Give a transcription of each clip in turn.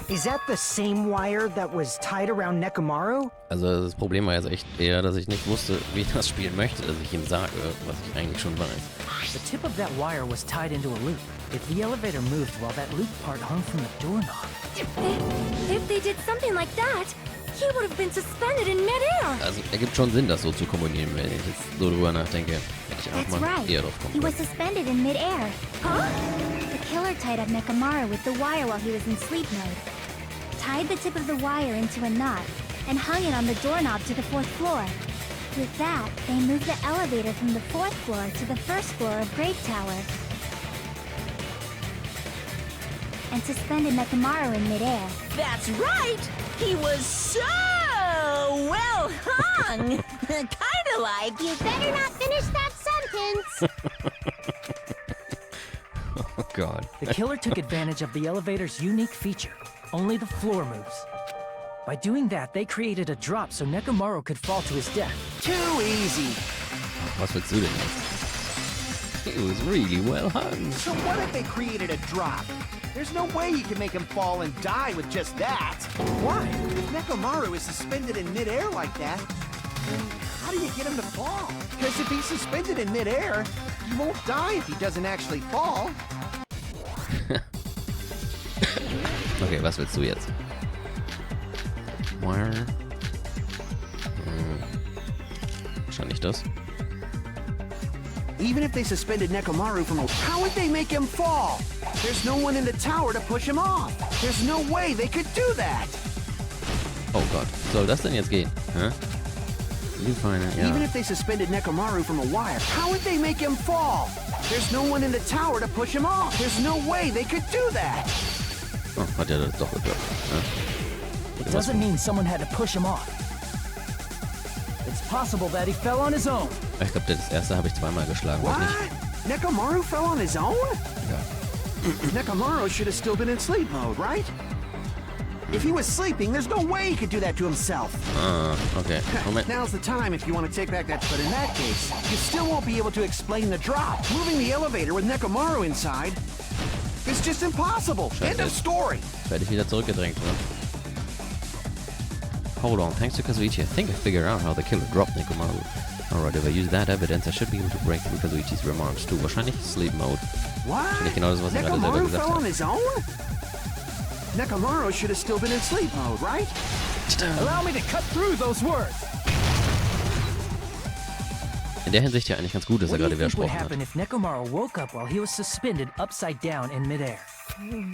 Is that the same wire that was tied around Nekomaru? Also das Problem war jetzt echt eher, dass ich nicht wusste, wie ich das spielen möchte, dass ich ihm sage, was ich eigentlich schon weiß. The tip of that wire was tied into a loop. If the elevator moved while that loop part hung from the doorknob. If they did something like that, he would have been suspended in midair. Also ergibt schon Sinn, das so zu kombinieren, wenn ich jetzt so drüber nachdenke. Hätte ich auch mal eher drauf kommen He was können. suspended in midair. Huh? The killer tied up Nekomaru with the wire while he was in sleep mode. Tied the tip of the wire into a knot and hung it on the doorknob to the 4th floor. With that, they moved the elevator from the 4th floor to the 1st floor of Great Tower. And suspended Nekomaru in midair. That's right! He was so well hung! Kinda like... You better not finish that sentence! Oh god. The killer took advantage of the elevator's unique feature. Only the floor moves. By doing that, they created a drop so Nekomaru could fall to his death. Too easy. Was willst du denn jetzt? He was really well hung. So what if they created a drop? There's no way you can make him fall and die with just that. Why? If Nekomaru is suspended in midair like that, then how do you get him to fall? Because if he's suspended in midair, he won't die if he doesn't actually fall. Okay, was willst du jetzt? Wire. Wahrscheinlich das. Even if they suspended Nekomaru from a... How would they make him fall? There's no one in the tower to push him off. There's no way they could do that. Oh Gott, soll das denn jetzt gehen? Hä? Ja. Even if they suspended Nekomaru from a wire, how would they make him fall? There's no one in the tower to push him off. There's no way they could do that. Oh, hat ja das doch geklappt. Ja. It doesn't mean someone had to push him off. It's possible that he fell on his own. Ich glaube, das erste habe ich zweimal geschlagen. What? Nicht. Nekomaru fell on his own? Ja. Nekomaru should have still been in sleep mode, right? If he was sleeping, there's no way he could do that to himself. Okay. Moment. Now's the time if you want to take back that. But in that case, you still won't be able to explain the drop. Moving the elevator with Nekomaru inside is just impossible. End of story. Werde ich wieder zurückgedrängt, oder? Hold on, thanks to Kazuichi, I think I figured out how the killer dropped Nekomaru. Alright, if I use that evidence, I should be able to break through Kazuichi's remarks too. Wahrscheinlich Sleep Mode. What? Wahrscheinlich genau das, was er gerade selber Nekomaru gesagt fell on hat. his own? Nekomaru should have still been in sleep mode, right? Allow me to cut through those words. In der Hinsicht ja eigentlich ganz gut, dass er What do gerade you think would widersprochen happen hat. if Nekomaru woke up while he was suspended upside down in midair?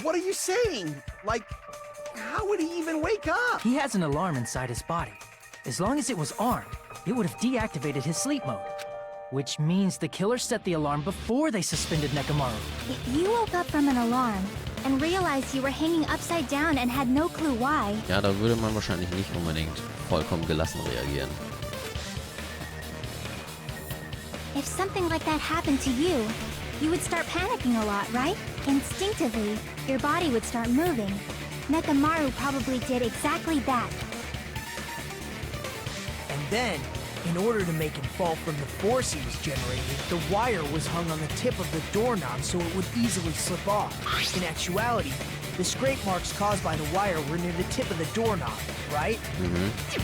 What are you saying? Like, how would he even wake up? He has an alarm inside his body. As long as it was armed, it would have deactivated his sleep mode. Which means the killer set the alarm before they suspended Nekomaru. You woke up from an alarm and realized you were hanging upside down and had no clue why. Ja, da würde man wahrscheinlich nicht unbedingt vollkommen gelassen reagieren. If something like that happened to you, you would start panicking a lot, right? Instinctively, your body would start moving. Nekomaru probably did exactly that. And then, in order to make him fall from the force he was generating, the wire was hung on the tip of the doorknob so it would easily slip off. In actuality, the scrape marks caused by the wire were near the tip of the doorknob, right?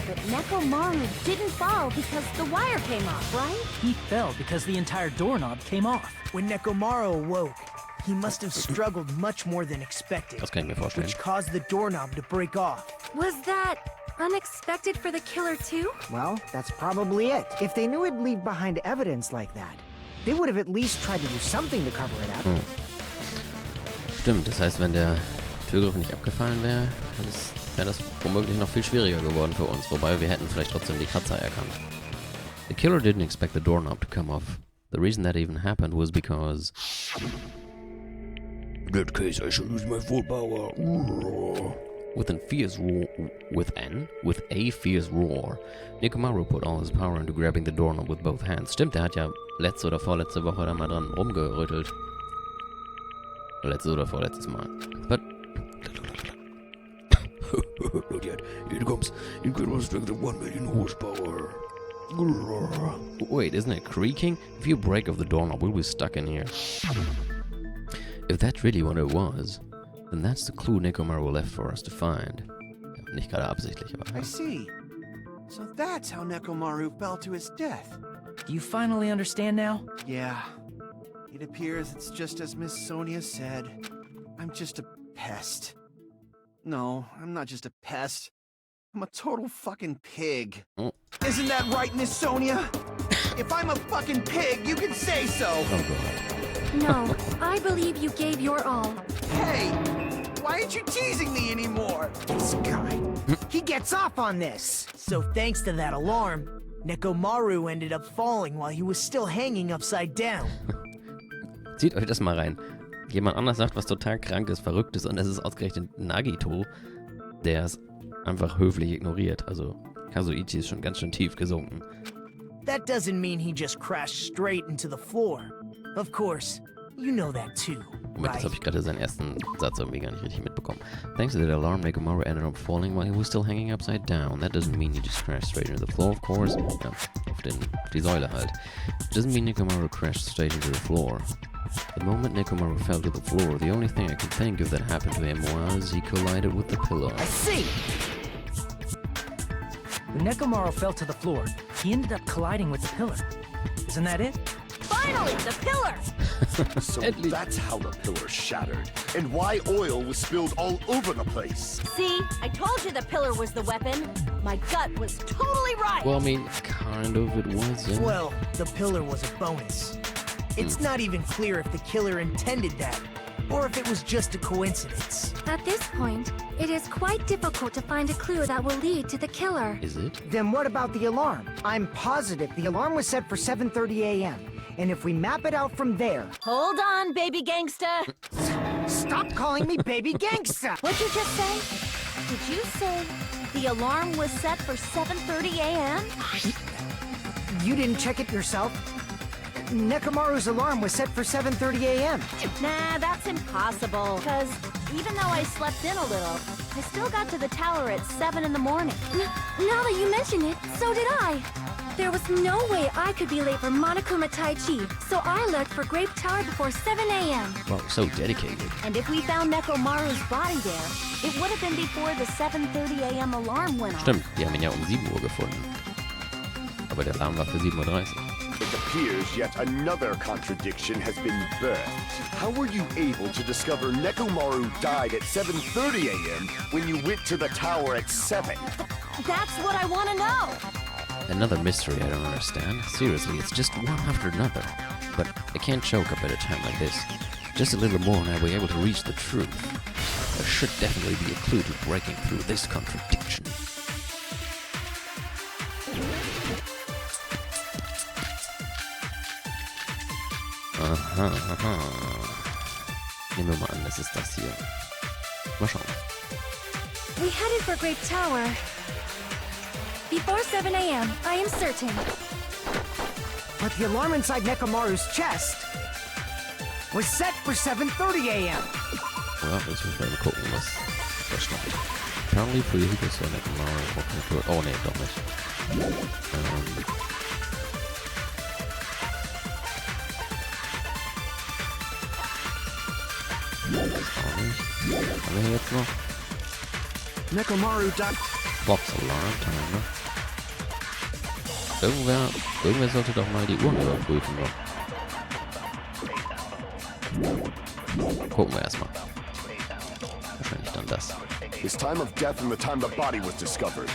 But Nekomaru didn't fall because the wire came off, right? He fell because the entire doorknob came off. When Nekomaru awoke, he must have struggled much more than expected, Das kann ich mir vorstellen. which caused the doorknob to break off. Was that unexpected for the killer too? Well, that's probably it. If they knew it'd leave behind evidence like that, they would have at least tried to do something to cover it up. Stimmt, das heißt, wenn der Türgriff nicht abgefallen wäre, wäre das womöglich noch viel schwieriger geworden für uns. Wobei wir hätten vielleicht trotzdem die Kratzer erkannt. The killer didn't expect the doorknob to come off. The reason that even happened was because... In that case, I shall use my full power. With a fierce roar, Nekomaru put all his power into grabbing the doorknob with both hands. Stimmt, der hat ja letzte oder vorletzte Woche da mal dran rumgerüttelt. Letztes oder vorletztes Mal. But... Not yet. Here it comes. Incredible strength of 1 million horsepower. Wait, isn't it creaking? If you break off the doorknob, we'll be stuck in here. If that's really what it was, Then that's the clue Nekomaru left for us to find. Ja, nicht gerade absichtlich, aber... I see. So that's how Nekomaru fell to his death. Do you finally understand now? Yeah. It appears it's just as Miss Sonia said. I'm just a pest. No, I'm not just a pest. I'm a total fucking pig. Oh. Isn't that right, Miss Sonia? If I'm a fucking pig, you can say so. Oh god. No, I believe you gave your all. Hey, why aren't you teasing me anymore? This guy. He gets off on this. So thanks to that alarm, Nekomaru ended up falling while he was still hanging upside down. Zieht euch das mal rein. Jemand anders sagt was total krankes, verrücktes und es ist ausgerechnet Nagito, der es einfach höflich ignoriert. Also Kazuichi ist schon ganz schön tief gesunken. That doesn't mean he just crashed straight into the floor. Of course, you know that too, Moment, right? jetzt habe ich gerade seinen ersten Satz irgendwie gar nicht richtig mitbekommen. Thanks to that alarm, Nekomaru ended up falling while he was still hanging upside down. That doesn't mean he just crashed straight into the floor, of course. Ja, auf die Säule halt. It doesn't mean Nekomaru crashed straight into the floor. The moment Nekomaru fell to the floor, the only thing I could think of that happened to him was he collided with the pillow. I see! When Nekomaru fell to the floor, he ended up colliding with the pillar. Isn't that it? Finally, the pillar! So that's how the pillar shattered, and why oil was spilled all over the place. See, I told you the pillar was the weapon. My gut was totally right. Well, I mean, kind of it was, yeah. Well, the pillar was a bonus. It's not even clear if the killer intended that, or if it was just a coincidence. At this point, it is quite difficult to find a clue that will lead to the killer. Is it? Then what about the alarm? I'm positive the alarm was set for 7:30 a.m. And if we map it out from there... Hold on, baby gangsta. Stop calling me baby gangsta! What'd you just say? Did you say the alarm was set for 7:30 a.m.? You didn't check it yourself? Nekomaru's alarm was set for 7:30 a.m. Nah, that's impossible. Because even though I slept in a little, I still got to the tower at 7 in the morning. Now that you mention it, so did I. There was no way I could be late for Monokuma Tai Chi, so I left for Grape Tower before 7 a.m. Wow, so dedicated. And if we found Nekomaru's body there, it would have been before the 7:30 a.m. alarm went off. Stimmt, die haben ihn ja um 7 Uhr gefunden. Aber der Alarm war für 7:30 Uhr. It appears yet another contradiction has been birthed. How were you able to discover Nekomaru died at 7:30 a.m. when you went to the tower at 7? That's what I want to know. Another mystery I don't understand. Seriously, it's just one after another. But I can't choke up at a time like this. Just a little more and I'll be able to reach the truth. There should definitely be a clue to breaking through this contradiction. Aha, aha. Nehmen wir mal an, das ist das hier. Mal schauen. We headed for Grape Tower. Before 7 a.m., I am certain. But the alarm inside Nekomaru's chest was set for 7:30 a.m. Ja, jetzt müssen wir mal gucken, was stand. Apparently preheated so Nekomaru walking through. Oh ne, doch nicht. Auch nicht. Haben wir hier jetzt noch? Nekomaru died. Box Alarm Timer. Irgendwer sollte doch mal die Uhren überprüfen. Gucken wir erstmal. Wahrscheinlich dann das. His time of death and the time the body was discovered.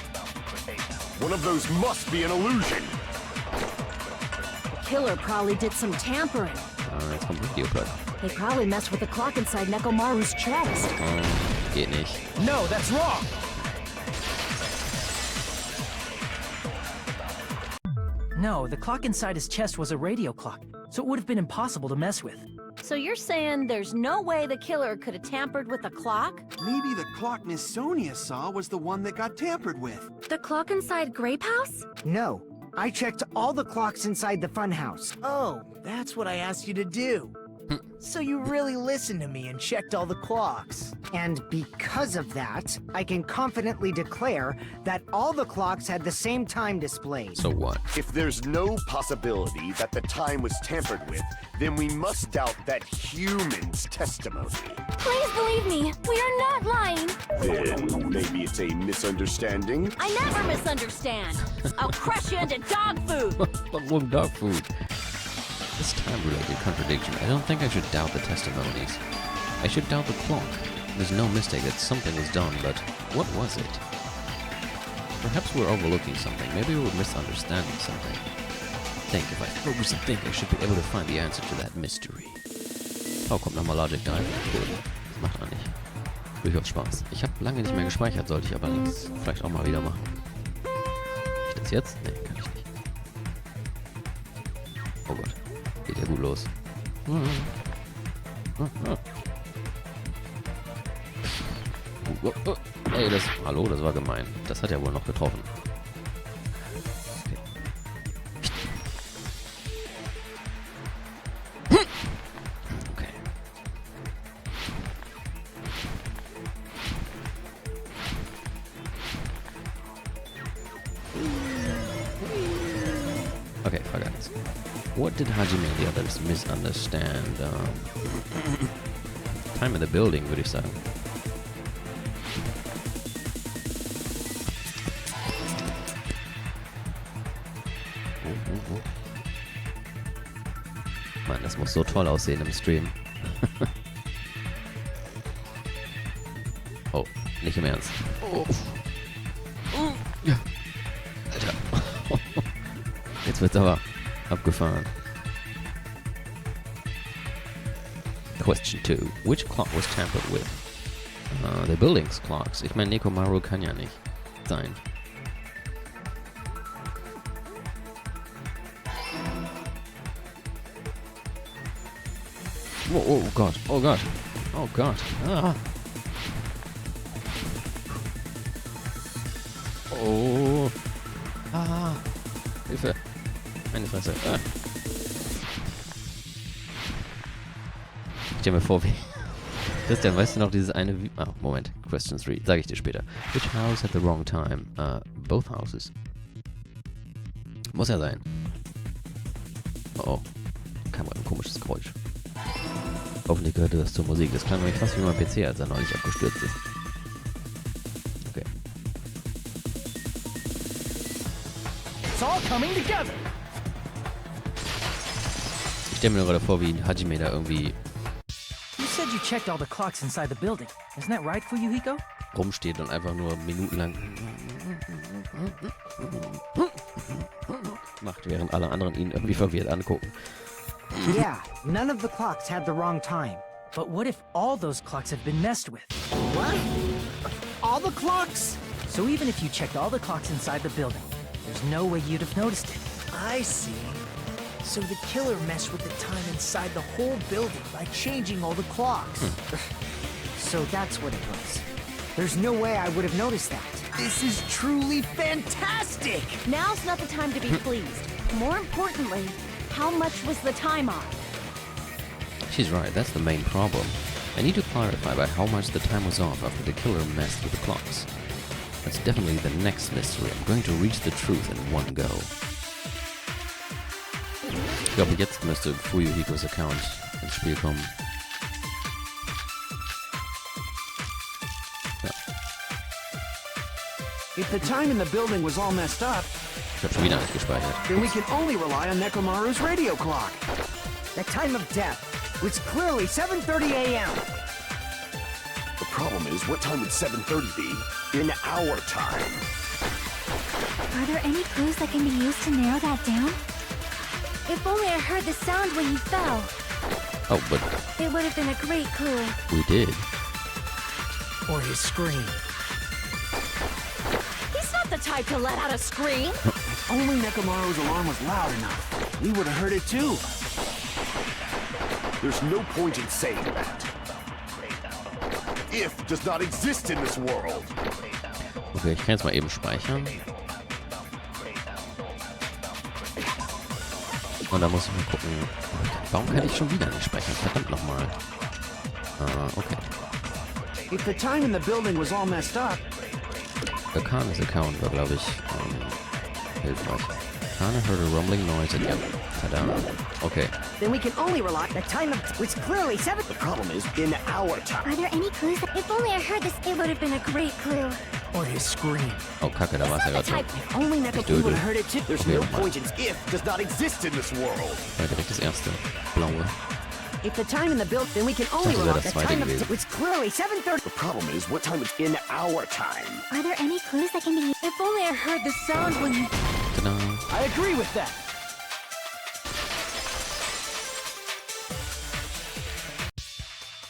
One of those must be an illusion. The killer probably did some tampering. Jetzt kommt Video gleich. They probably messed with the clock inside Nekomaru's chest. Geht nicht. No, that's wrong! No, the clock inside his chest was a radio clock, so it would have been impossible to mess with. So you're saying there's no way the killer could have tampered with the clock? Maybe the clock Miss Sonia saw was the one that got tampered with. The clock inside Grape House? No, I checked all the clocks inside the funhouse. Oh, that's what I asked you to do. So you really listened to me and checked all the clocks. And because of that, I can confidently declare that all the clocks had the same time displayed. So what? If there's no possibility that the time was tampered with, then we must doubt that human's testimony. Please believe me, we are not lying. Then maybe it's a misunderstanding? I never misunderstand. I'll crush you into dog food. Warum dog food? This time-related contradiction. I don't think I should doubt the testimonies. I should doubt the clock. There's no mistake that something was done, but what was it? Perhaps we're overlooking something. Maybe we're misunderstanding something. If I focus and think, I should be able to find the answer to that mystery. Oh, kommt nochmal Logic Dive. Cool. Das macht er nicht. Durchaus Spaß. Ich habe lange nicht mehr gespeichert, sollte ich aber links vielleicht auch mal wieder machen. Kann ich das jetzt? Nee, kann ich nicht. Oh Gott. Geht ja gut los. Ey, das... Hallo, das war gemein. Das hat ja wohl noch getroffen. Okay. Okay, Frage 1. What did Hajime and the others misunderstand? Time in the building, würde ich sagen. Mann, das muss so toll aussehen im Stream. Oh, nicht im Ernst. Oh. Ja. Alter. Jetzt wird's aber abgefahren. Question 2. Which clock was tampered with? The building's clocks. Ich meine, Nekomaru kann ja nicht sein. Oh, oh Gott, oh Gott, oh Gott. Ah. Oh. Ah. Hilfe. Meine Fresse. Ah. Stell mir vor, wie... Christian, weißt du noch dieses eine... Moment. Question 3. Sag ich dir später. Which house at the wrong time? Both houses. Muss ja sein. Oh. Kam gerade ein komisches Geräusch. Hoffentlich gehörte das zur Musik. Das klang nämlich fast wie mein PC, als er neulich abgestürzt ist. Okay. It's all coming together. Ich stelle mir nur gerade vor, wie Hajime da irgendwie You said you checked all the clocks inside the building. Isn't that right for Yuhiko? rumsteht und einfach nur minutenlang macht, während alle anderen ihn irgendwie verwirrt angucken. Yeah, none of the clocks had the wrong time. But what if all those clocks have been messed with? What? All the clocks? So even if you checked all the clocks inside the building, there's no way you'd have noticed it. I see. So the killer messed with the time inside the whole building by changing all the clocks. So that's what it was. There's no way I would have noticed that. This is truly fantastic! Now's not the time to be pleased. More importantly, how much was the time off? She's right, that's the main problem. I need to clarify by how much the time was off after the killer messed with the clocks. That's definitely the next mystery. I'm going to reach the truth in one go. Ich glaube, jetzt müsste Fuyuhikos Account ins Spiel kommen. Ja. If the time in the building was all messed up, Ich habe schon wieder nicht gespeichert. then we can only rely on Nekomaru's radio clock. The time of death was clearly 7:30 a.m. The problem is, what time would 7:30 be in our time? Are there any clues that can be used to narrow that down? If only I heard the sound when he fell. Oh, but It would have been a great clue. we did. Or his scream. He's not the type to let out a scream. If only Nekomaru's alarm was loud enough, we would have heard it too. There's no point in saying that. If does not exist in this world. Okay, ich kann jetzt mal eben speichern. Und da muss ich mal gucken. Warum kann ich schon wieder nicht sprechen? Verdammt nochmal. Okay. If the time in the building was all messed up, Kane's account war, glaube ich, hilfreich. Kane heard a rumbling noise and... Yep. Tada. Okay. then we can only rely on the time of which clearly 7. The problem is, in our time. Are there any clues? If only I heard this, it would have been a great clue. Or his scream. Oh, Kacke, da war es ja gerade schon. If only Neko Dödel. would have heard it too. There's Okay, no nochmal. point in if does not exist in this world. Ja, direkt das erste. Blaue. If the time in the build, then we can only Das wäre rely on das the zweite time of gewesen. which clearly 7:30. The problem is, what time is in our time? Are there any clues that can be... If only I heard the sound when he... Tada. I agree with that.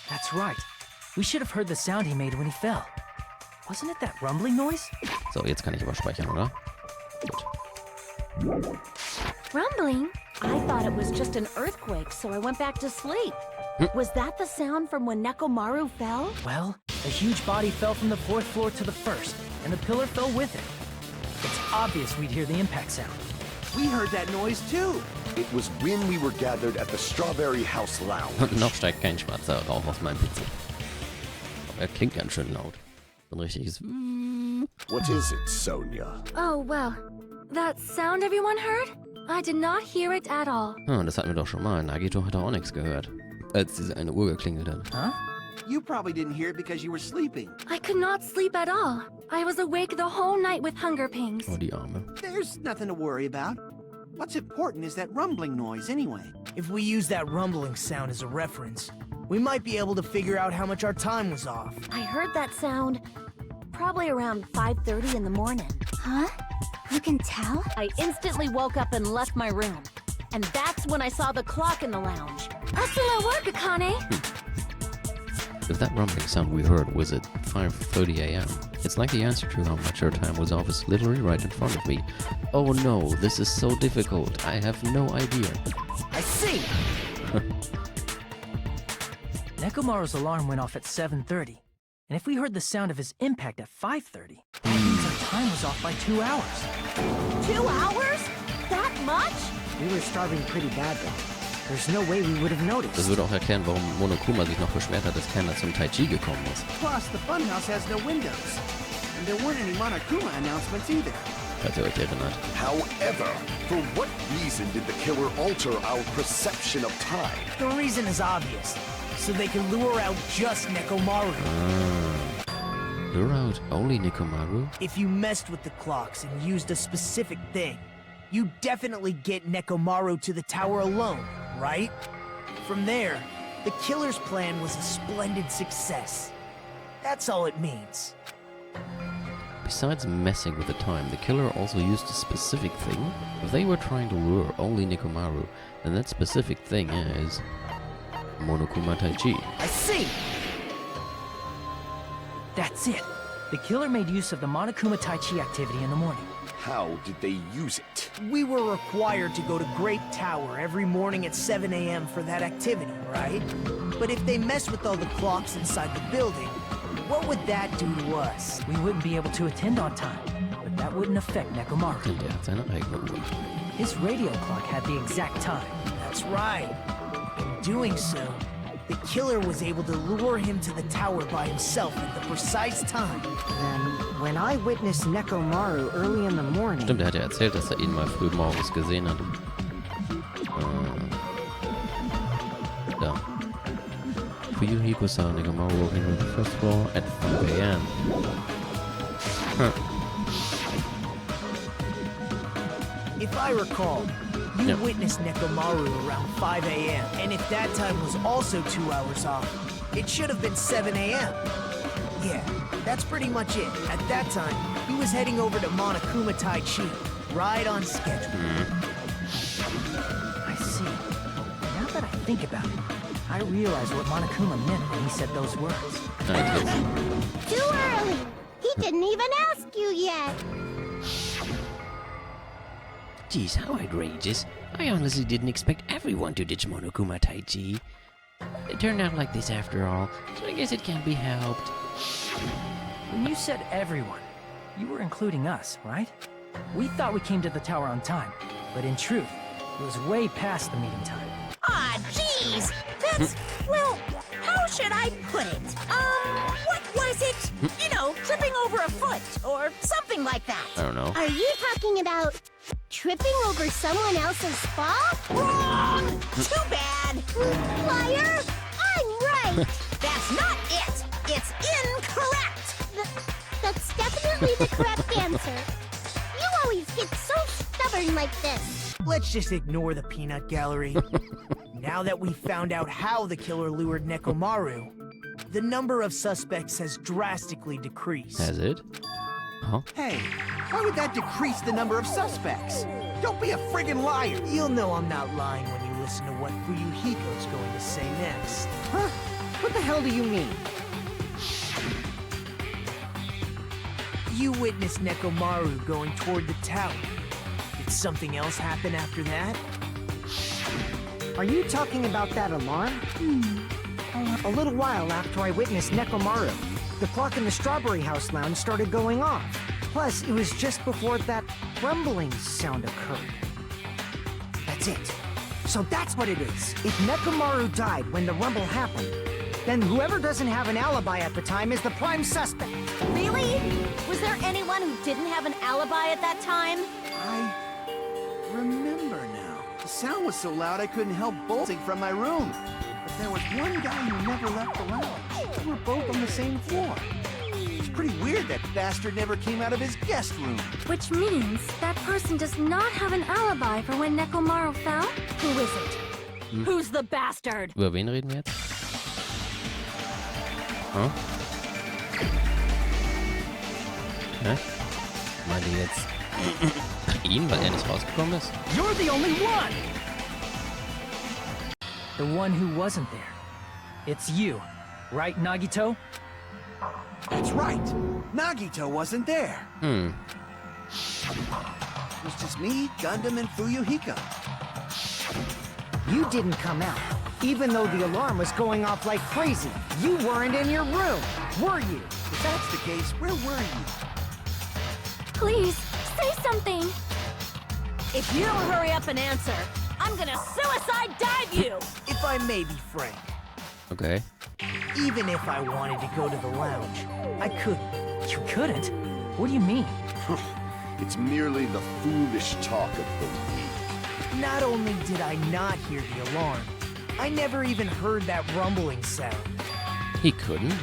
That's right. We should have heard the sound he made when he fell. Wasn't it that rumbling noise? So, jetzt kann ich aber speichern, oder? Gut. Rumbling? I thought it was just an earthquake, so I went back to sleep. Was that the sound from when Nekomaru fell? Well, a huge body fell from the 4th floor to the 1st, and the pillar fell with it. It's obvious we'd hear the impact sound. We heard that noise too. It was when we were gathered at the Strawberry House Lounge. Und noch steigt kein schwarzer Rauch aus meinem PC. Aber er klingt ganz schön laut. So ein richtiges... What is it, Sonia? Oh, well. That sound everyone heard? I did not hear it at all. Das hatten wir doch schon mal. Nagito hat auch nichts gehört. Als diese eine Uhr geklingelt hat. Huh? You probably didn't hear it because you were sleeping. I could not sleep at all. I was awake the whole night with hunger pangs. Oh, die Arme. There's nothing to worry about. What's important is that rumbling noise anyway. If we use that rumbling sound as a reference, we might be able to figure out how much our time was off. I heard that sound probably around 5:30 in the morning. Huh? You can tell? I instantly woke up and left my room. And that's when I saw the clock in the lounge. Excellent work, Akane! If that rumbling sound we heard was at 5:30 a.m., it's like the answer to how much our time was off is literally right in front of me. Oh no, this is so difficult. I have no idea. I see! Nekomaru's alarm went off at 7:30. And if we heard the sound of his impact at 5:30, that means our time was off by 2 hours. 2 hours? That much? We were starving pretty badly. There's no way we would have Das noticed. würde auch erklären, warum Monokuma sich noch beschwert hat, dass keiner zum Tai Chi gekommen ist. Plus, the funhouse has no windows. And there weren't any Monokuma announcements either. Falls ihr euch erinnert. However, for what reason did the killer alter our perception of time? The reason is obvious. So they can lure out just Nekomaru. Lure out only Nekomaru? If you messed with the clocks and used a specific thing, you definitely get Nekomaru to the tower alone, right? From there, the killer's plan was a splendid success. That's all it means. Besides messing with the time, the killer also used a specific thing. If they were trying to lure only Nekomaru, then that specific thing is Monokuma Tai Chi. I see! That's it. The killer made use of the Monokuma Tai Chi activity in the morning. How did they use it? We were required to go to Great Tower every morning at 7 a.m. for that activity, right? But if they messed with all the clocks inside the building, what would that do to us? We wouldn't be able to attend on time, but that wouldn't affect Nekomaru. Denn der hat seine eigene Uhr. His radio clock had the exact time. That's right. In doing so, the killer was able to lure him to the tower by himself at the precise time. Then, when I witnessed Nekomaru early in the morning, Stimmt, er hat ja erzählt, dass er ihn mal früh morgens gesehen hat. Da. Fuyuhiko saw Nekomaru walking on the first floor at 5 a.m. If I recall, you Yeah. witnessed Nekomaru around 5 a.m. And if that time was also 2 hours off, it should have been 7 a.m. Yeah, that's pretty much it. At that time, he was heading over to Monokuma Tai Chi, right on schedule. I see. Now that I think about it, I realize what Monokuma meant when he said those words. Too early! He didn't even ask you yet! Jeez, how outrageous. I honestly didn't expect everyone to ditch Monokuma Tai Chi. It turned out like this after all, so I guess it can't be helped. When you said everyone, you were including us, right? We thought we came to the tower on time, but in truth, It was way past the meeting time. Ah, jeez. That's, well, how should I put it? What was it? You know, tripping over a foot or something like that. I don't know. Are you talking about tripping over someone else's fall? Wrong! Too bad. Liar! I'm right! That's not it. It's incorrect. That's definitely the correct answer. You always get so stubborn like this. Let's just ignore the peanut gallery. Now that we've found out how the killer lured Nekomaru, the number of suspects has drastically decreased. Has it? Huh? Hey, why would that decrease the number of suspects? Don't be a friggin' liar! You'll know I'm not lying when you listen to what Fuyuhiko's going to say next. Huh? What the hell do you mean? You witnessed Nekomaru going toward the tower. Did something else happen after that? Are you talking about that alarm? A little while after I witnessed Nekomaru, the clock in the Strawberry House lounge started going off. Plus, it was just before that rumbling sound occurred. That's it. So that's what it is. If Nekomaru died when the rumble happened, then whoever doesn't have an alibi at the time is the prime suspect. Really? Was there anyone who didn't have an alibi at that time? I remember now. The sound was so loud I couldn't help bolting from my room. But there was one guy who never left the lounge. We were both on the same floor. It's pretty weird that bastard never came out of his guest room. Which means that person does not have an alibi for when Nekomaru fell? Who is it? Who's the bastard? Über wen reden wir jetzt? Huh? Hä? Meint ihr jetzt ihn, weil er nicht rausgekommen ist? You're the only one! The one who wasn't there. It's you, right, Nagito? That's right. Nagito wasn't there. It was just me, Gundam, and Fuyuhiko. You didn't come out, even though the alarm was going off like crazy. You weren't in your room, were you? If that's the case, where were you? Please, say something! If you don't hurry up and answer, I'm gonna suicide dive you! If I may be frank, Okay. even if I wanted to go to the lounge, I couldn't. You couldn't? What do you mean? It's merely the foolish talk of the weak. Not only did I not hear the alarm, I never even heard that rumbling sound. He couldn't.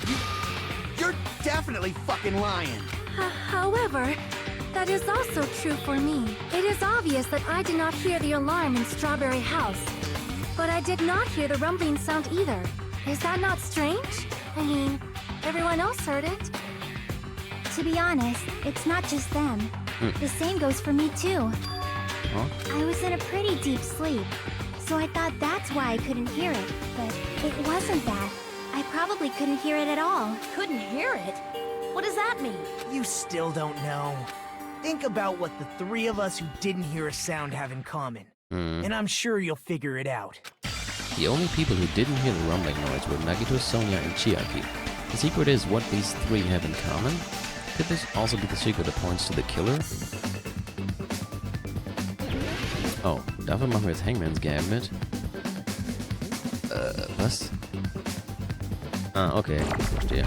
You're definitely fucking lying. However, that is also true for me. It is obvious that I did not hear the alarm in Strawberry House. But I did not hear the rumbling sound either. Is that not strange? I mean, everyone else heard it. To be honest, it's not just them. The same goes for me too. Huh? I was in a pretty deep sleep, so I thought that's why I couldn't hear it. But it wasn't that. I probably couldn't hear it at all. Couldn't hear it? What does that mean? You still don't know. Think about what the three of us who didn't hear a sound have in common. And I'm sure you'll figure it out. The only people who didn't hear the rumbling noise were Nagito, Sonia, and Chiaki. The secret is what these three have in common? Could this also be the secret that points to the killer? Oh, dafür machen wir jetzt Hangman's Gab mit. Was? Ah, okay, verstehe.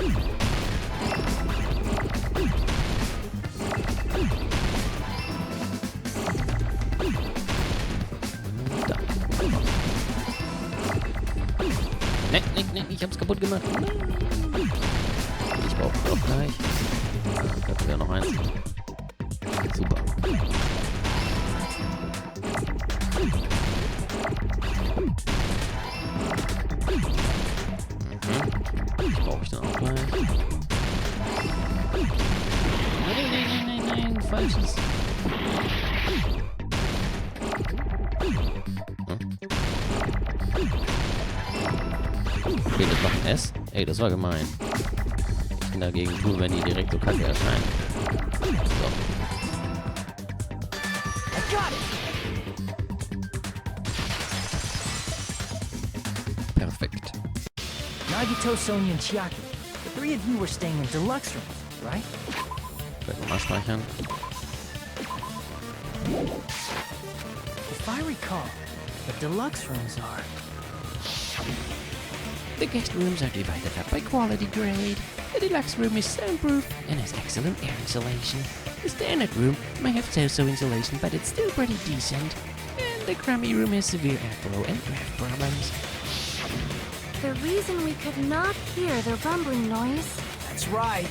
Da. Ne, ich hab's kaputt gemacht. Ich brauche auch gleich. Da wäre noch eins. Super. Brauche ich dann auch gleich. Nein, falsches. Okay, das macht ein S. Ey, das war gemein. Ich bin dagegen cool, wenn die direkt so kacke erscheinen. So. I got it! Perfekt. Nagito, Sonia, and Chiaki. The three of you were staying in deluxe rooms, right? Vielleicht nochmal speichern. If If I recall, the deluxe rooms are... The guest rooms are divided up by quality grade. The deluxe room is soundproof and has excellent air insulation. The standard room may have so-so insulation, but it's still pretty decent. And the crummy room has severe airflow and draft problems. The reason we could not hear the rumbling noise. That's right.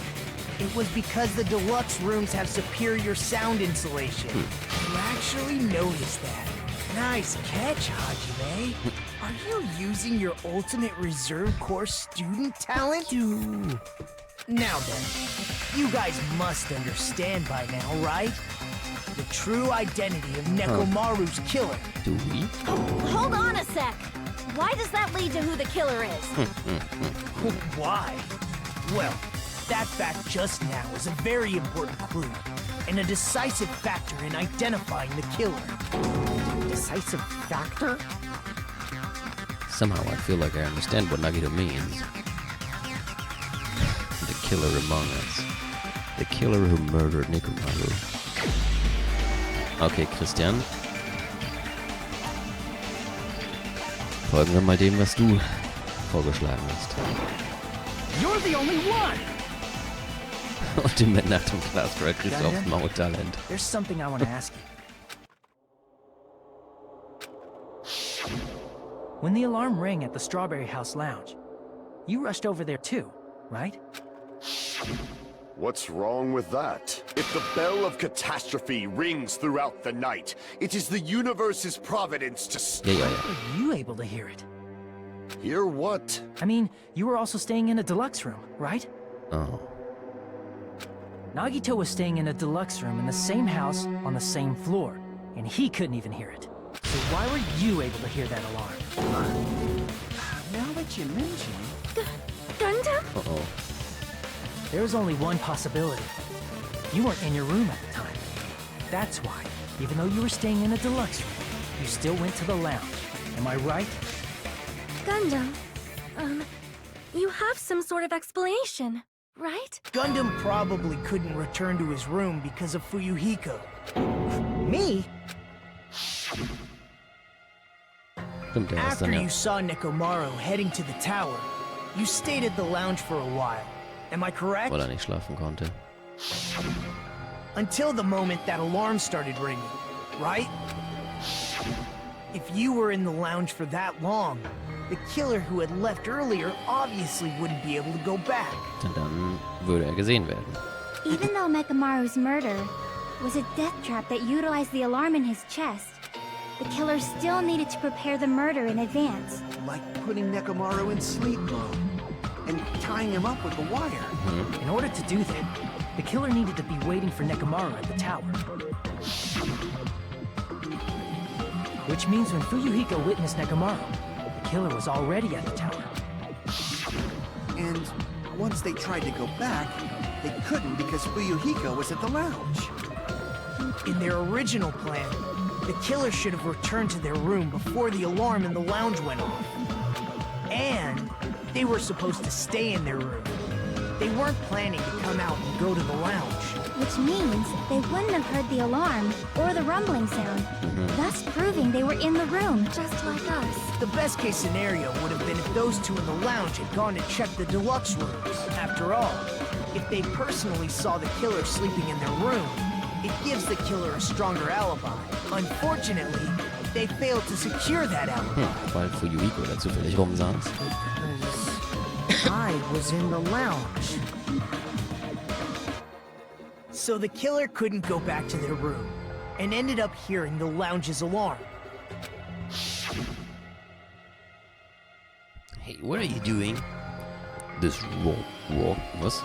It was because the deluxe rooms have superior sound insulation. You actually noticed that. Nice catch, Hajime. Are you using your ultimate reserve course student talent? Now then, you guys must understand by now, right? The true identity of Nekomaru's killer. Do we? Hold on a sec. Why does that lead to who the killer is? Why? Well, that fact just now is a very important clue and a decisive factor in identifying the killer. Decisive factor? Somehow I feel like I understand what Nagito means. The killer among us. The killer who murdered Nekomaru. Okay, Christian. Folgen wir mal dem, was du vorgeschlagen hast. You're the only one! Und die Männerachtung Classroom kriegst du aufs Maultalent. There's something I want to ask you. When the alarm rang at the Strawberry House Lounge, you rushed over there too, right? What's wrong with that? If the bell of catastrophe rings throughout the night, it is the universe's providence to Ja. How were you able to hear it? hear what? I mean, you were also staying in a deluxe room, right? Oh. Nagito was staying in a deluxe room in the same house on the same floor, and he couldn't even hear it. So why were you able to hear that alarm? Now that you mention it, Gundam? Uh-oh. There was only one possibility. You weren't in your room at the time. That's why, even though you were staying in a deluxe room, you still went to the lounge. Am I right? Gundam, you have some sort of explanation, right? Gundam probably couldn't return to his room because of Fuyuhiko. Me? Stimmt, der ist After dann ja. you saw Nekomaru heading to the tower, you stayed at the lounge for a while. Am I correct? Weil er nicht schlafen konnte. Until the moment that alarm started ringing, right? If you were in the lounge for that long, the killer who had left earlier obviously wouldn't be able to go back. Und dann würde er gesehen werden. Even though Mekamaru's murder was a death trap that utilized the alarm in his chest, the killer still needed to prepare the murder in advance. like putting Nekomaru in sleep mode and tying him up with the wire. In order to do that, the killer needed to be waiting for Nekomaru at the tower. Which means when Fuyuhiko witnessed Nekomaru, the killer was already at the tower. And once they tried to go back, they couldn't because Fuyuhiko was at the lounge. In their original plan, the killer should have returned to their room before the alarm in the lounge went off. And they were supposed to stay in their room. They weren't planning to come out and go to the lounge. Which means they wouldn't have heard the alarm or the rumbling sound, thus proving they were in the room, just like us. The best case scenario would have been if those two in the lounge had gone to check the deluxe rooms. After all, if they personally saw the killer sleeping in their room, it gives the killer a stronger alibi. Unfortunately, they failed to secure that alibi. Weil Fuyuhiko da zufällig rumsaß. I was in the lounge. So the killer couldn't go back to their room, and ended up hearing the lounge's alarm. Hey, what are you doing? This was?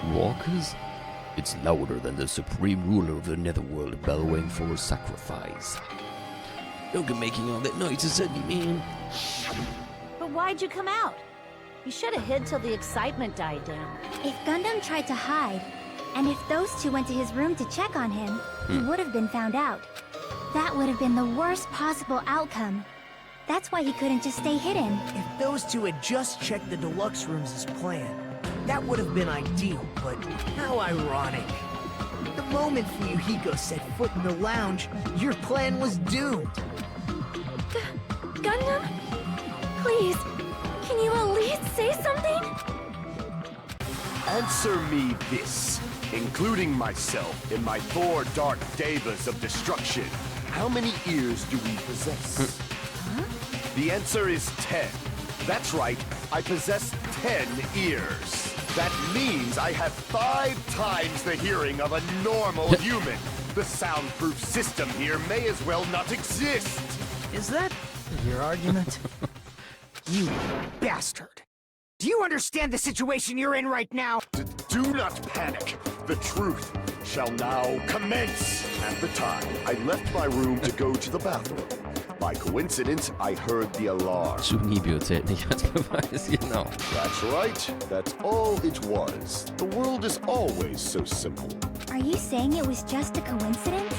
Raucous? It's louder than the supreme ruler of the netherworld bellowing for a sacrifice. Don't go making all that noise suddenly, man. But why'd you come out? You should have hid till the excitement died down. If Gundam tried to hide, and if those two went to his room to check on him, he would have been found out. That would have been the worst possible outcome. That's why he couldn't just stay hidden. If those two had just checked the deluxe rooms as planned, that would have been ideal, but how ironic. The moment Fuyuhiko set foot in the lounge, your plan was doomed. Gundam? Please, can you at least say something? Answer me this, including myself in my 4 dark devas of destruction. How many ears do we possess? The answer is 10. That's right, I possess 10 ears. That means I have 5 times the hearing of a normal human. The soundproof system here may as well not exist. Is that your argument? You bastard! Do you understand the situation you're in right now? Do not panic. The truth shall now commence. At the time, I left my room to go to the bathroom. By coincidence, I heard the alarm. Sunibio zählt nicht als Beweis, genau. That's right. That's all it was. The world is always so simple. Are you saying it was just a coincidence?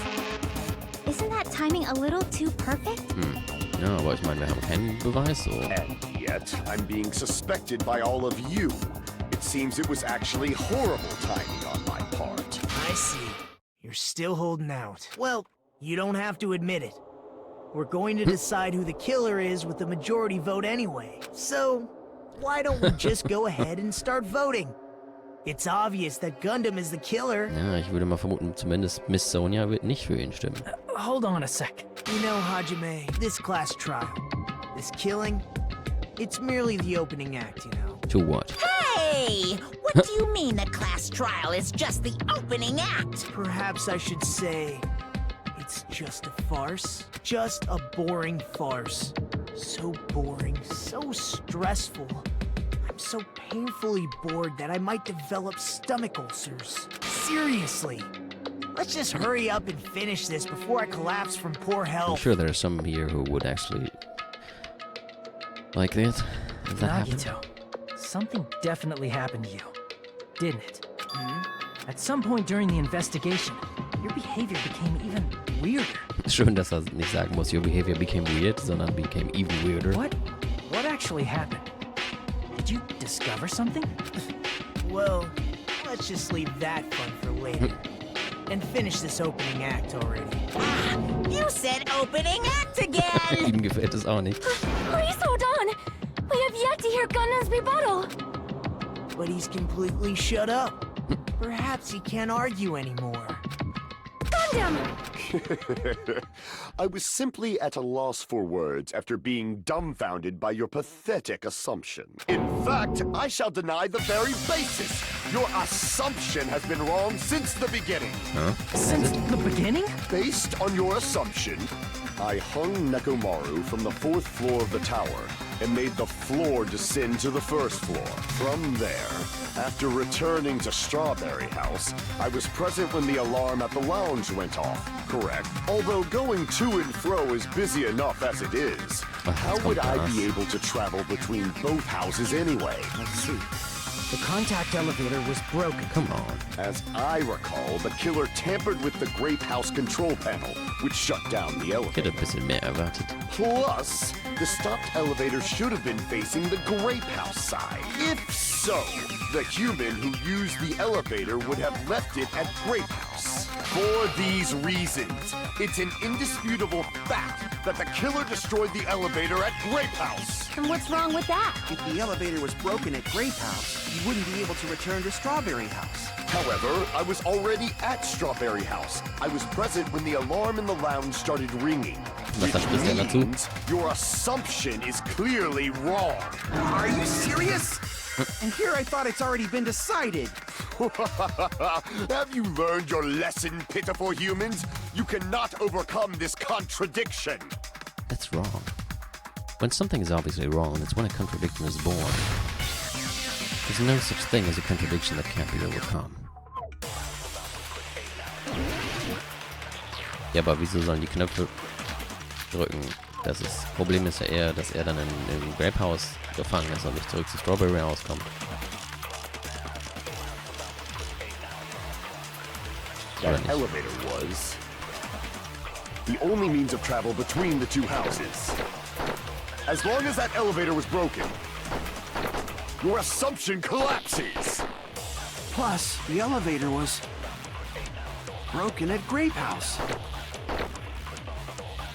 Isn't that timing a little too perfect? Ja, aber ich meine, wir haben keinen Beweis, so. And yet, I'm being suspected by all of you. It seems it was actually horrible timing on my part. I see. You're still holding out. Well, you don't have to admit it. We're going to decide who the killer is with the majority vote anyway. So, why don't we just go ahead and start voting? It's obvious that Gundam is the killer. Ja, ich würde mal vermuten, zumindest Miss Sonia wird nicht für ihn stimmen. Hold on a sec. You know, Hajime, this class trial, this killing, it's merely the opening act, you know. To what? Hey! What do you mean the class trial is just the opening act? Perhaps I should say, it's just a farce. Just a boring farce. So boring, so stressful. I'm so painfully bored that I might develop stomach ulcers. Seriously. Let's just hurry up and finish this before I collapse from poor I'm health. sure there are some here who would actually like this. If that happened. Nagito, something definitely happened to you, didn't it? At some point during the investigation, your behavior became even weirder. Schön, dass er nicht sagen muss, your behavior became weird, sondern became even weirder. What actually happened? Did you discover something? Well, let's just leave that fun for later. And finish this opening act already. You said opening act again! Ihm gefällt es auch nicht. Please hold on! We have yet to hear Gundam's rebuttal! But he's completely shut up. Perhaps he can't argue anymore. Gundam! I was simply at a loss for words after being dumbfounded by your pathetic assumption. In fact, I shall deny the very basis. Your assumption has been wrong since the beginning. Since the beginning? Based on your assumption, I hung Nekomaru from the 4th floor of the tower and made the floor descend to the 1st floor. From there, after returning to Strawberry House, I was present when the alarm at the lounge went off, correct? Although going to and fro is busy enough as it is, how would I be able to travel between both houses anyway? Let's see. The contact elevator was broken. Come on. As I recall, the killer tampered with the Grape House control panel, which shut down the Ich elevator. hätte ein bisschen mehr erwartet. Plus, the stopped elevator should have been facing the Grape House side. If so, the human who used the elevator would have left it at Grape House. For these reasons, it's an indisputable fact that the killer destroyed the elevator at Grape House. And what's wrong with that? If the elevator was broken at Grape House, you wouldn't be able to return to Strawberry House. However, I was already at Strawberry House. I was present when the alarm in the lounge started ringing. Was sagt Christian dazu? Means your assumption is clearly wrong. Are you serious? And here I thought it's already been decided. Have you learned your lesson, pitiful humans? You cannot overcome this contradiction. That's wrong. When something is obviously wrong, that's when a contradiction is born. There's no such thing as a contradiction that can't be overcome. Ja, aber wieso sollen die Knöpfe drücken? Das Problem ist ja eher, dass er dann im Grape House gefangen ist und nicht zurück zu Strawberry House kommt. That elevator was the only means of travel between the two houses. As long as that elevator was broken, your assumption collapses. Plus, the elevator was broken at Grape House.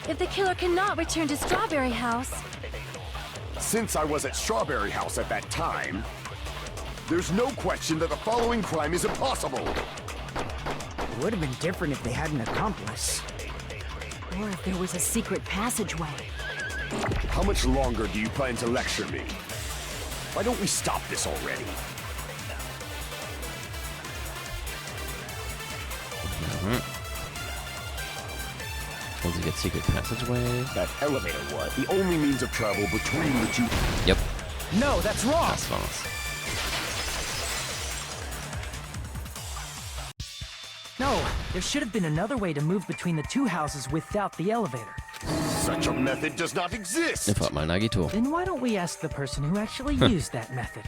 If the killer cannot return to Strawberry House, Since I was at Strawberry House at that time, there's no question that the following crime is impossible. It would have been different if they had an accomplice. or if there was a secret passageway. How much longer do you plan to lecture me? Why don't we stop this already? Was it get secret passageway? That elevator was the only means of travel between the two. Yep, No, that's wrong. das war's. No, there should have been another way to move between the two houses without the elevator. Such a method does not exist. Ne, frag mal Nagito. Then why don't we ask the person who actually used that method?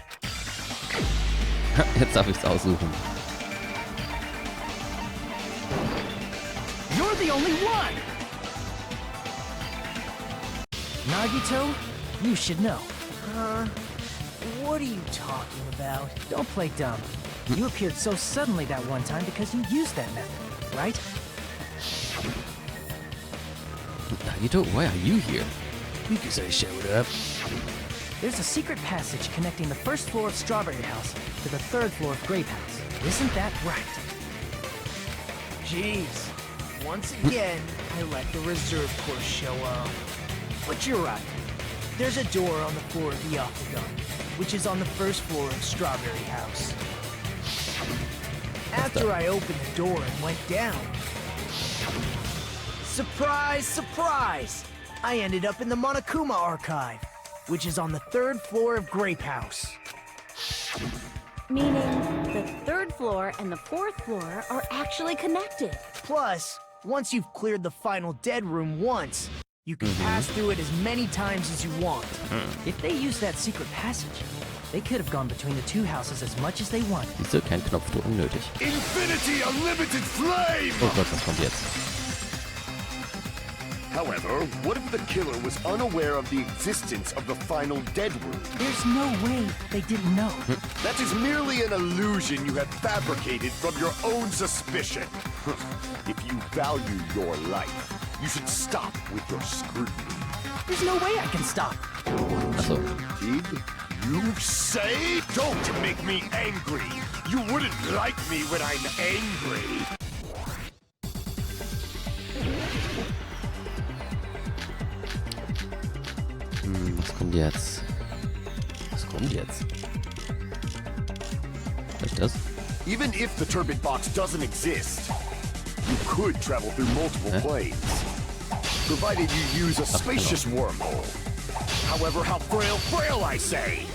Jetzt darf ich's aussuchen. You're the only one! Nagito, you should know. What are you talking about? Don't play dumb. You appeared so suddenly that one time because you used that method, right? Nagito, why are you here? Because I showed up. There's a secret passage connecting the first floor of Strawberry House to the third floor of Grape House. Isn't that right? Jeez. Once again, I let the reserve course show up. But you're right. There's a door on the floor of the Octagon, which is on the first floor of Strawberry House. After I opened the door and went down, surprise, surprise! I ended up in the Monokuma Archive, which is on the third floor of Grape House. Meaning, the third floor and the fourth floor are actually connected. Plus, once you've cleared the final dead room once, you can pass through it as many times as you want. If they used that secret passage, they could have gone between the two houses as much as they wanted. Siehst du, kein Knopfdruck nötig. Infinity Unlimited Flame! Oh Gott, was kommt jetzt? However, what if the killer was unaware of the existence of the final dead room? There's no way they didn't know. That is merely an illusion you have fabricated from your own suspicion. If you value your life, you should stop with your scrutiny. There's no way I can stop. Achso, Did you say? Don't make me angry. You wouldn't like me when I'm angry. was kommt jetzt? Was kommt jetzt? Vielleicht das? Even if the turbid box doesn't exist, you could travel through multiple planes, provided you use a spacious wormhole. However, how frail I say!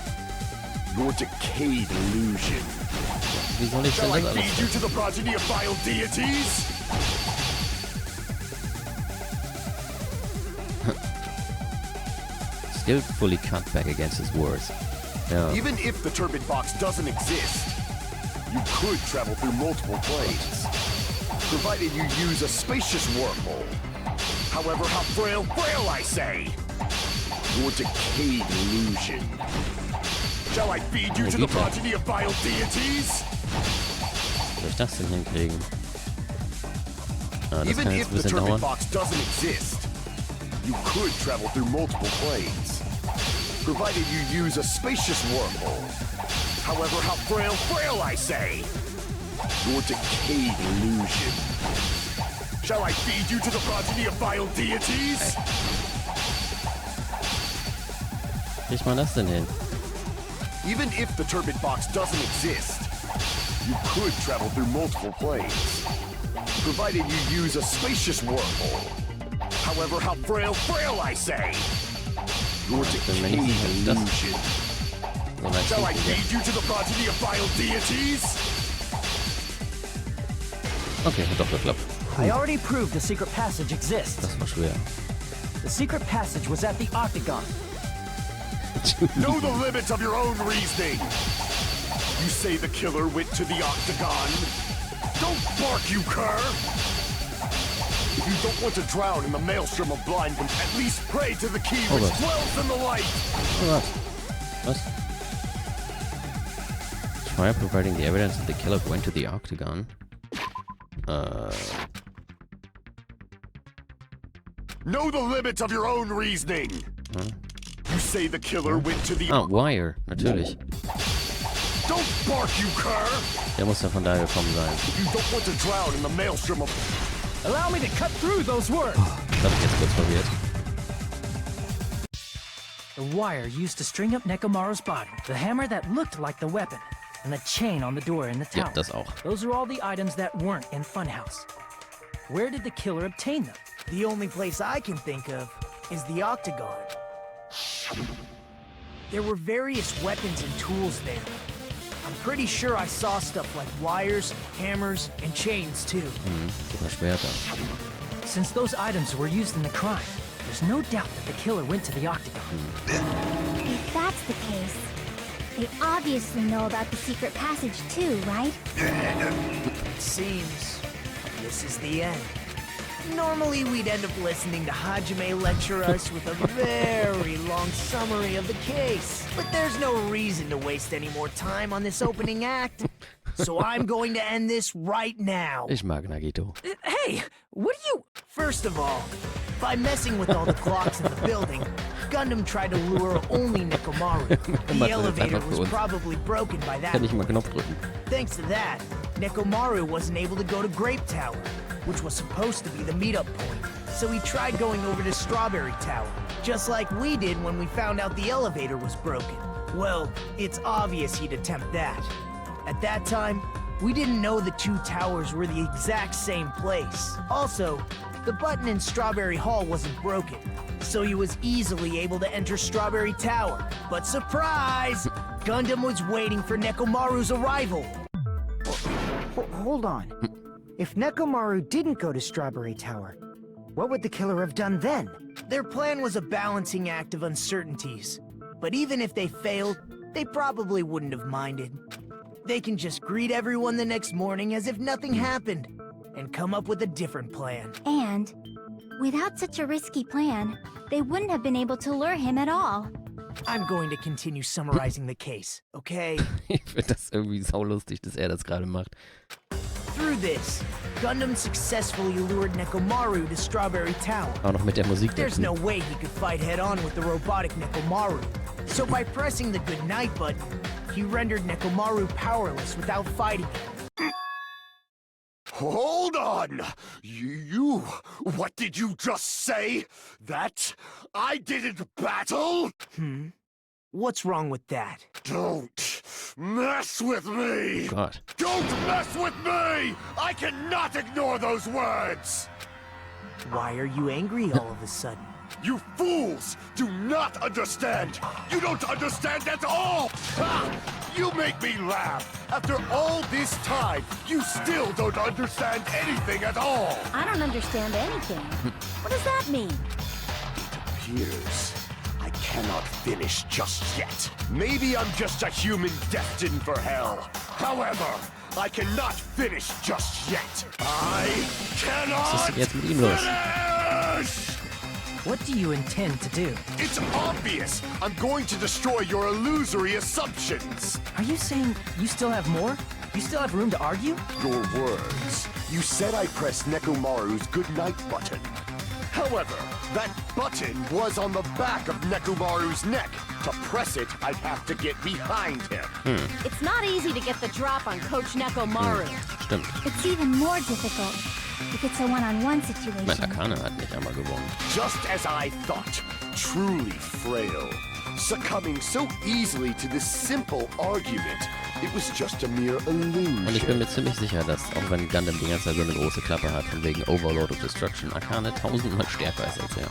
Your decayed illusion. Wie soll ich Shall I denn das feed you alles? to the progeny of vile deities? Skillfully cut back against his words. Ja, Even if the turbid box doesn't exist, you could travel through multiple planes, provided you use a spacious wormhole. However, how frail I say! Your decayed illusion. Shall I feed you to the progeny of vile deities? wie soll ich das denn hinkriegen? Ah, das Even kann if jetzt ein the bisschen turbid dauern. box doesn't exist, you could travel through multiple planes, provided you use a spacious wormhole. However, how frail I say! Your decayed illusion. Shall I feed you to the progeny of vile deities? Wie kriegt man das denn hin? Even if the turbid box doesn't exist, you could travel through multiple planes, provided you use a spacious wormhole. However, how frail I say! Your decayed illusion. So weit Shall I kriegt ihr. feed you to the progeny of vile deities? Okay, hat doch geklappt. I already proved the secret passage exists. Das war schwer. The secret passage was at the Octagon. Know the limits of your own reasoning! You say the killer went to the Octagon? Don't bark, you cur! If you don't want to drown in the maelstrom of blindness, at least pray to the key which was. dwells in the light! Oh, was? Try providing the evidence that the killer went to the Octagon. Know the limits of your own reasoning. You say the killer went to the... Ah, Wire, natürlich. Don't bark, you cur! Der muss ja von daher gekommen sein. You don't want to drown in the maelstrom of... Allow me to cut through those words. Das hab ich jetzt kurz verwirrt. The wire used to string up Nekomaru's body, the hammer that looked like the weapon, and the chain on the door in the tower. Ja, das auch. Those are all the items that weren't in Funhouse. Where did the killer obtain them? The only place I can think of is the Octagon. There were various weapons and tools there. I'm pretty sure I saw stuff like wires, hammers, and chains too. Sogar Schwerter. Since those items were used in the crime, there's no doubt that the killer went to the Octagon. If that's the case, they obviously know about the secret passage too, right? It seems this is the end. Normally we'd end up listening to Hajime lecture us with a very long summary of the case. But there's no reason to waste any more time on this opening act. So I'm going to end this right now. Ich mag Nagito. Hey, what are you... First of all, by messing with all the clocks in the building, Gundam tried to lure only Nekomaru. The elevator was probably broken by that Kann ich mal point. Knopf drücken. Thanks to that, Nekomaru wasn't able to go to Grape Tower, which was supposed to be the meetup point. So he tried going over to Strawberry Tower, just like we did when we found out the elevator was broken. Well, it's obvious he'd attempt that. At that time, we didn't know the two towers were the exact same place. Also, the button in Strawberry Hall wasn't broken, so he was easily able to enter Strawberry Tower. But surprise! Gundam was waiting for Nekomaru's arrival. Hold on. If Nekomaru didn't go to Strawberry Tower, what would the killer have done then? Their plan was a balancing act of uncertainties. But even if they failed, they probably wouldn't have minded. They can just greet everyone the next morning as if nothing happened, and come up with a different plan. And without such a risky plan, they wouldn't have been able to lure him at all. I'm going to continue summarizing the case, okay? Ich finde das irgendwie saulustig, dass das gerade macht. Through this, Gundam successfully lured Nekomaru to Strawberry Tower. Auch noch mit der Musik There's dazu. no way he could fight head-on with the robotic Nekomaru. So by pressing the goodnight button, he rendered Nekomaru powerless without fighting him. Hold on! You... What did you just say? That I didn't battle? What's wrong with that? Don't mess with me! Gott. Don't mess with me! I cannot ignore those words! Why are you angry all of a sudden? You fools do not understand! You don't understand at all! Ha! You make me laugh! After all this time, you still don't understand anything at all! I don't understand anything. What does that mean? Appears I cannot finish just yet. Maybe I'm just a human destined for hell. However, I cannot finish just yet. I cannot denn jetzt mit ihm los? finish! What do you intend to do? It's obvious! I'm going to destroy your illusory assumptions! Are you saying you still have more? You still have room to argue? Your words. You said I pressed Nekomaru's goodnight button. However, that button was on the back of Nekomaru's neck. To press it, I'd have to get behind him. It's not easy to get the drop on Coach Nekomaru. Stimmt. It's even more difficult if it's a one-on-one Mein situation. Akane hat nicht einmal gewonnen. Just as I thought, truly frail. Succumbing so easily to this simple argument, it was just a mere illusion. Und ich bin mir ziemlich sicher, dass, auch wenn Gundam die ganze Zeit so eine große Klappe hat, von wegen Overlord of Destruction, Akane 1000-mal stärker ist als er.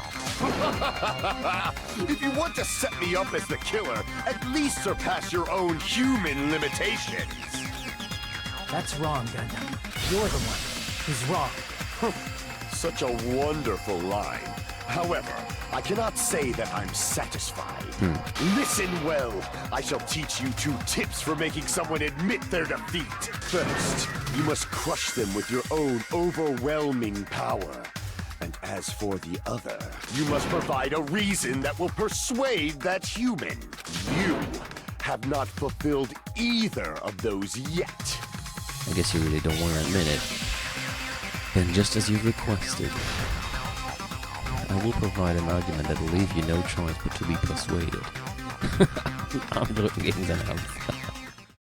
If you want to set me up as the killer, at least surpass your own human limitations. That's wrong, Gundam. You're the one who's wrong. Such a wonderful line. However, I cannot say that I'm satisfied. Listen well. I shall teach you 2 tips for making someone admit their defeat. First, you must crush them with your own overwhelming power. And as for the other, you must provide a reason that will persuade that human. You have not fulfilled either of those yet. I guess you really don't want to admit it. Then just as you requested, I will provide an argument that will leave you no choice but to be persuaded. Arm drücken gegen seine Hand.